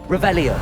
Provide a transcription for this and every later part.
Revelio.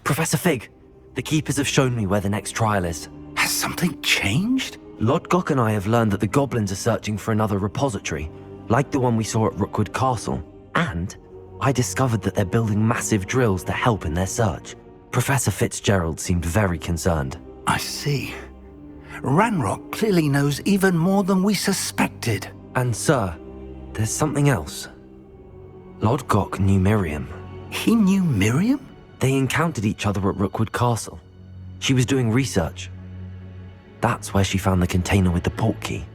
Professor Fig, the Keepers have shown me where the next trial is. Has something changed? Lodgok and I have learned that the goblins are searching for another repository, like the one we saw at Rookwood Castle. And I discovered that they're building massive drills to help in their search. Professor Fitzgerald seemed very concerned. I see. Ragnarok clearly knows even more than we suspected. And sir, there's something else. Lodgok knew Miriam. He knew Miriam? They encountered each other at Rookwood Castle. She was doing research. That's where she found the container with the portkey.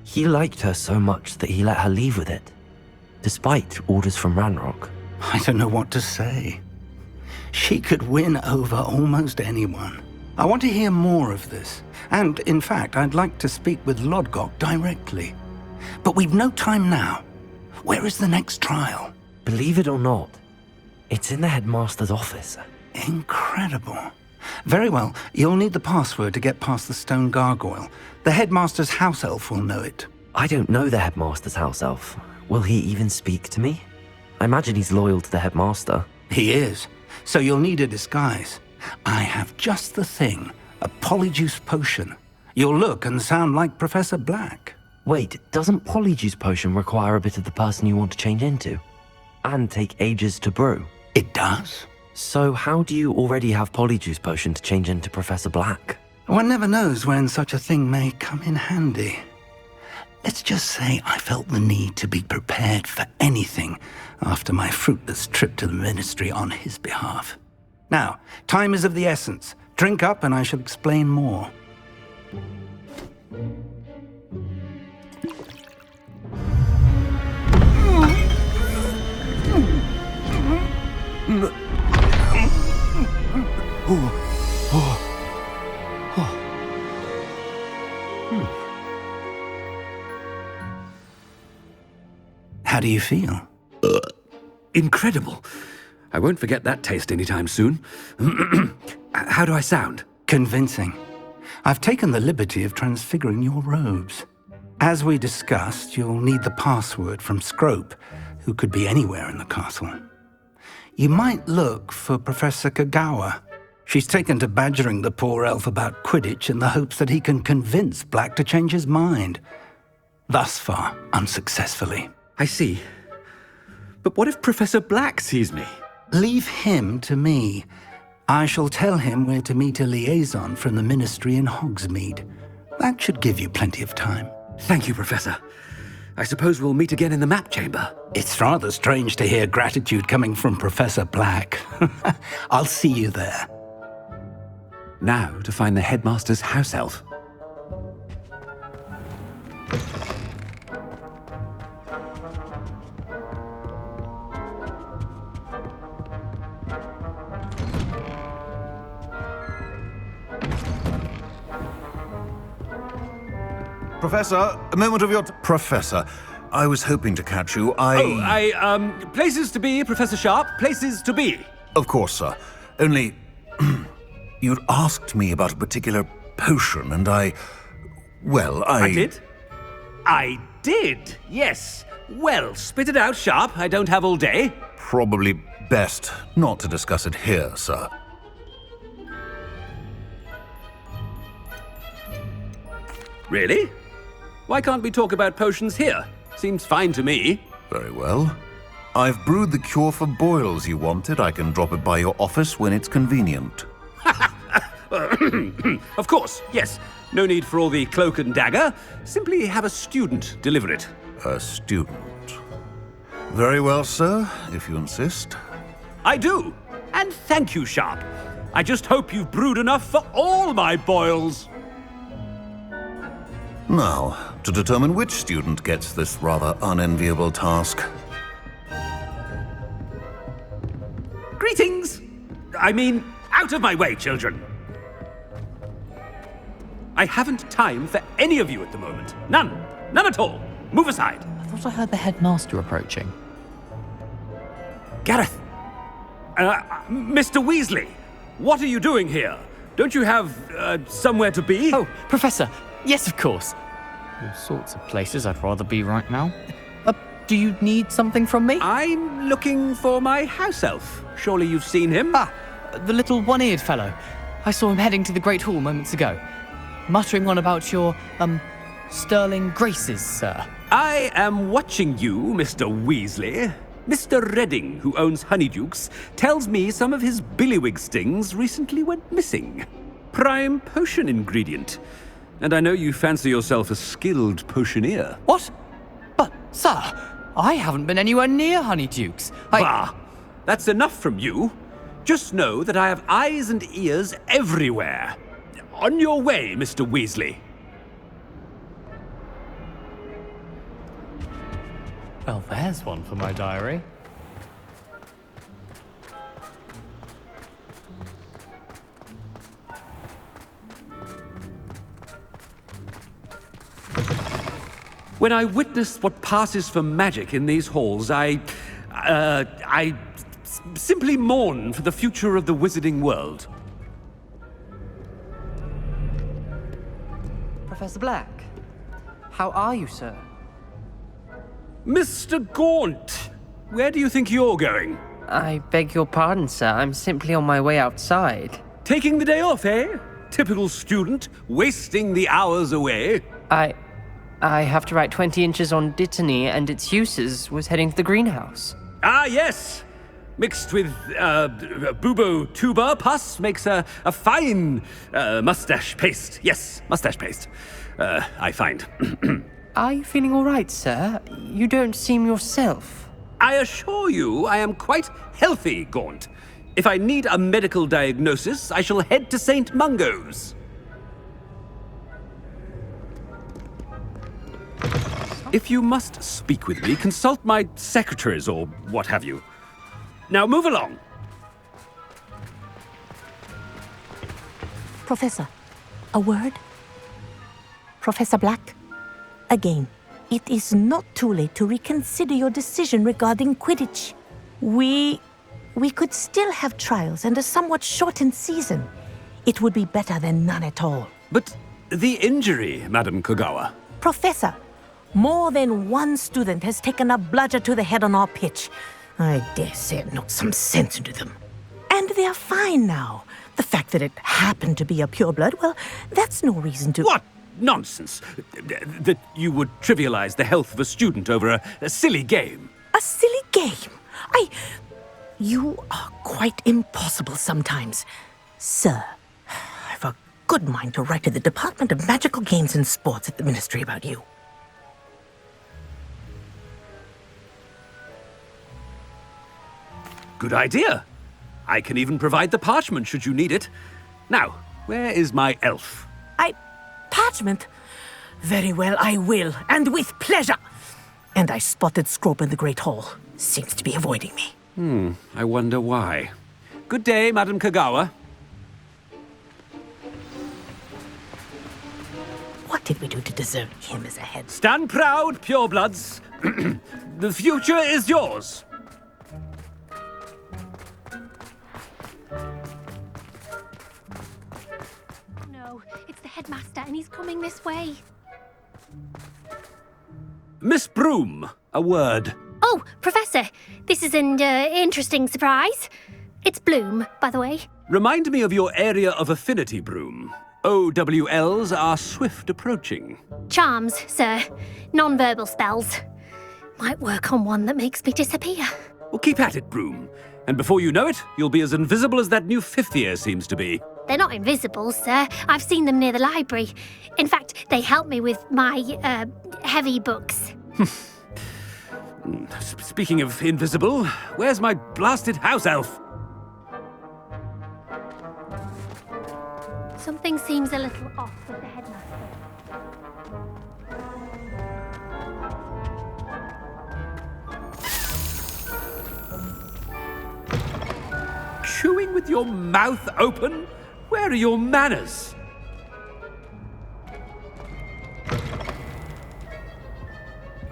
He liked her so much that he let her leave with it, despite orders from Ragnarok. I don't know what to say. She could win over almost anyone. I want to hear more of this. And, in fact, I'd like to speak with Lodgok directly. But we've no time now. Where is the next trial? Believe it or not, it's in the headmaster's office. Incredible. Very well, you'll need the password to get past the stone gargoyle. The headmaster's house elf will know it. I don't know the headmaster's house elf. Will he even speak to me? I imagine he's loyal to the headmaster. He is. So you'll need a disguise. I have just the thing. A Polyjuice potion. You'll look and sound like Professor Black. Wait, doesn't Polyjuice potion require a bit of the person you want to change into? And take ages to brew? It does. So how do you already have Polyjuice potion to change into Professor Black? One never knows when such a thing may come in handy. Let's just say I felt the need to be prepared for anything after my fruitless trip to the ministry on his behalf. Now, time is of the essence. Drink up and I shall explain more. How do you feel? Incredible. I won't forget that taste anytime soon. How do I sound? Convincing. I've taken the liberty of transfiguring your robes. As we discussed, you'll need the password from Scrope, who could be anywhere in the castle. You might look for Professor Kagawa. She's taken to badgering the poor elf about Quidditch in the hopes that he can convince Black to change his mind. Thus far, unsuccessfully. I see. But what if Professor Black sees me? Leave him to me. I shall tell him where to meet a liaison from the ministry in Hogsmeade. That should give you plenty of time. Thank you, Professor. I suppose we'll meet again in the map chamber. It's rather strange to hear gratitude coming from Professor Black. I'll see you there. Now to find the headmaster's house elf. Professor, a moment of your Professor, I was hoping to catch you. Places to be, Professor Sharp, places to be. Of course, sir. Only, you'd asked me about a particular potion, and I did? I did, yes. Well, spit it out, Sharp. I don't have all day. Probably best not to discuss it here, sir. Really? Why can't we talk about potions here? Seems fine to me. Very well. I've brewed the cure for boils you wanted. I can drop it by your office when it's convenient. Of course, yes. No need for all the cloak and dagger. Simply have a student deliver it. A student. Very well, sir, if you insist. I do. And thank you, Sharp. I just hope you've brewed enough for all my boils. Now, to determine which student gets this rather unenviable task. Greetings! I mean, out of my way, children. I haven't time for any of you at the moment. None. None at all. Move aside. I thought I heard the headmaster approaching. Gareth. Mr. Weasley, what are you doing here? Don't you have, somewhere to be? Oh, Professor. Yes, of course. All sorts of places I'd rather be right now. Do you need something from me? I'm looking for my house elf. Surely you've seen him? Ah, the little one-eared fellow. I saw him heading to the Great Hall moments ago. Muttering on about your, sterling graces, sir. I am watching you, Mr. Weasley. Mr. Redding, who owns Honeydukes, tells me some of his billywig stings recently went missing. Prime potion ingredient. And I know you fancy yourself a skilled potioneer. What? But, sir, I haven't been anywhere near Honeydukes. Bah! That's enough from you. Just know that I have eyes and ears everywhere. On your way, Mr. Weasley. Well, there's one for my diary. When I witness what passes for magic in these halls, I simply mourn for the future of the wizarding world. Professor Black, how are you, sir? Mr. Gaunt, where do you think you're going? I beg your pardon, sir. I'm simply on my way outside. Taking the day off, eh? Typical student, wasting the hours away. I have to write 20 inches on Dittany and its uses. Was heading to the greenhouse. Ah, yes! Mixed with bubo tuber pus makes a fine mustache paste. Yes, mustache paste. I find. Are you feeling all right, sir? You don't seem yourself. I assure you I am quite healthy, Gaunt. If I need a medical diagnosis, I shall head to St. Mungo's. If you must speak with me, consult my secretaries or what have you. Now move along. Professor, a word? Professor Black, again, it is not too late to reconsider your decision regarding Quidditch. We could still have trials and a somewhat shortened season. It would be better than none at all. But the injury, Madam Kogawa. Professor, more than one student has taken a bludger to the head on our pitch. I dare say it knocked some sense into them. And they're fine now. The fact that it happened to be a pureblood, well, that's no reason to... What nonsense! That you would trivialize the health of a student over a silly game. A silly game? You are quite impossible sometimes. Sir, I've a good mind to write to the Department of Magical Games and Sports at the Ministry about you. Good idea. I can even provide the parchment should you need it. Now, Where is my elf? Parchment? Very well, I will, and with pleasure. And I spotted Scrope in the Great Hall. Seems to be avoiding me. I wonder why. Good day, Madam Kagawa. What did we do to deserve him as a head? Stand proud, purebloods. The future is yours. No, it's the headmaster, and he's coming this way. Miss Broom, a word. Oh, Professor, this is an interesting surprise. It's Bloom, by the way. Remind me of your area of affinity, Broom. OWLs are swift approaching. Charms, sir. Non-verbal spells. Might work on one that makes me disappear. Well, keep at it, Broom. And before you know it, you'll be as invisible as that new fifth year seems to be. They're not invisible, sir. I've seen them near the library. In fact, they help me with my, heavy books. Speaking of invisible, where's my blasted house elf? Something seems a little off with the headmaster. Chewing with your mouth open? Where are your manners?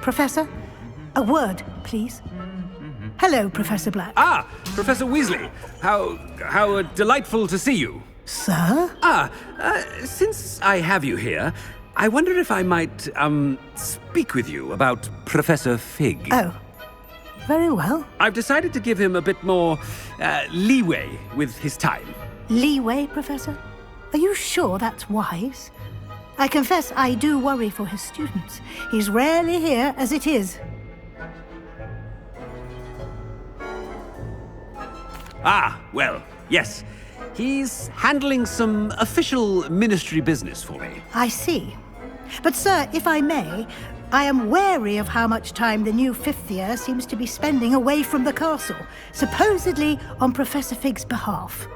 Professor, a word, please. Hello, Professor Black. Ah, Professor Weasley. How delightful to see you. Sir? Since I have you here, I wonder if I might, speak with you about Professor Fig. Oh, very well. I've decided to give him a bit more, leeway with his time. Leeway, Professor? Are you sure that's wise? I confess I do worry for his students. He's rarely here as it is. Ah, well, yes. He's handling some official ministry business for me. I see. But, sir, if I may, I am wary of how much time the new fifth year seems to be spending away from the castle, supposedly on Professor Fig's behalf.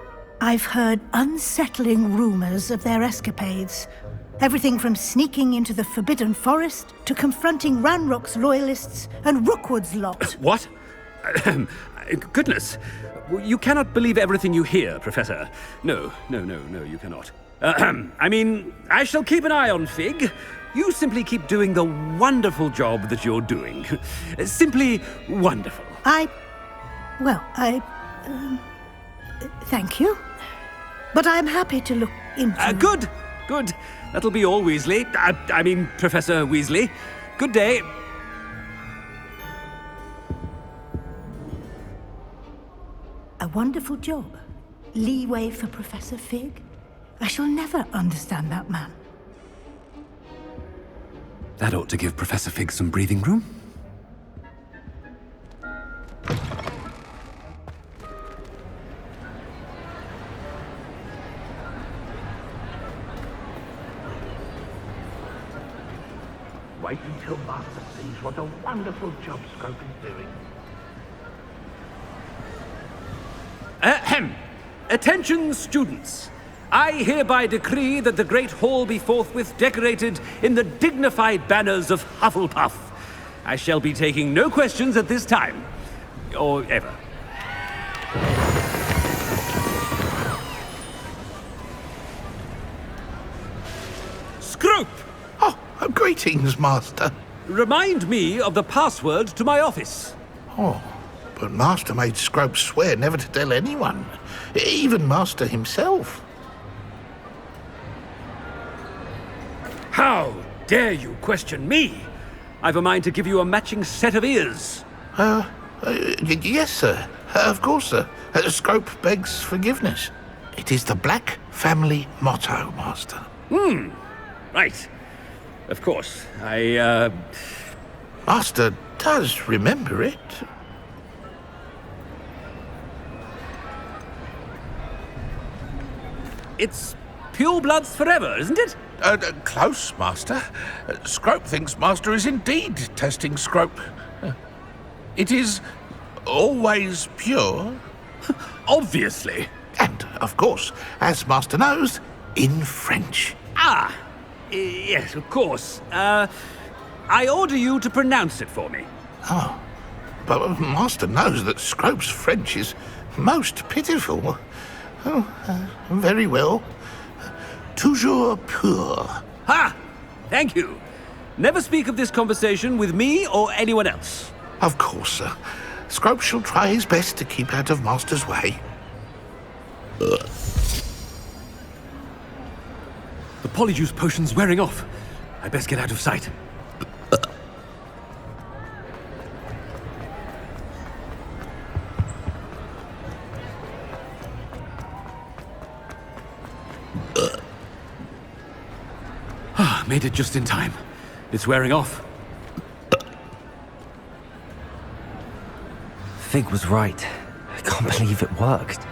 I've heard unsettling rumors of their escapades. Everything from sneaking into the Forbidden Forest to confronting Ranrock's loyalists and Rookwood's lot. What? Goodness. You cannot believe everything you hear, Professor. No, you cannot. I mean, I shall keep an eye on Fig. You simply keep doing the wonderful job that you're doing. Simply wonderful. Thank you. But I'm happy to look into... Good. That'll be all, Weasley. I mean, Professor Weasley. Good day. A wonderful job. Leeway for Professor Fig. I shall never understand that man. That ought to give Professor Fig some breathing room. Wait until Master sees what a wonderful job Scrope is doing. Ahem. Attention, students. I hereby decree that the Great Hall be forthwith decorated in the dignified banners of Hufflepuff. I shall be taking no questions at this time. Or ever. Scrope! Oh, greetings, Master. Remind me of the password to my office. Oh, but Master made Scrope swear never to tell anyone, even Master himself. How dare you question me? I've a mind to give you a matching set of ears. Yes, sir. Of course, sir. Scrope begs forgiveness. It is the Black family motto, Master. Right. Of course. Master does remember it. It's purebloods forever, isn't it? Close, Master. Scrope thinks Master is indeed testing Scrope. It is always pure. Obviously. And, of course, as Master knows, in French. Ah, yes, of course. I order you to pronounce it for me. Oh, but Master knows that Scrope's French is most pitiful. Oh, very well. Toujours pur. Ha! Thank you. Never speak of this conversation with me or anyone else. Of course, sir. Scrope shall try his best to keep out of Master's way. The Polyjuice potion's wearing off. I best get out of sight. Made it just in time. It's wearing off. Fig was right. I can't believe it worked.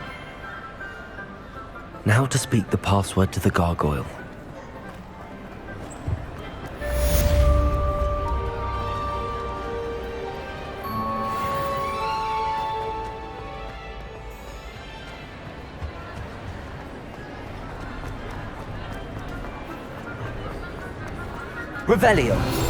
Now to speak the password to the gargoyle. Revelio.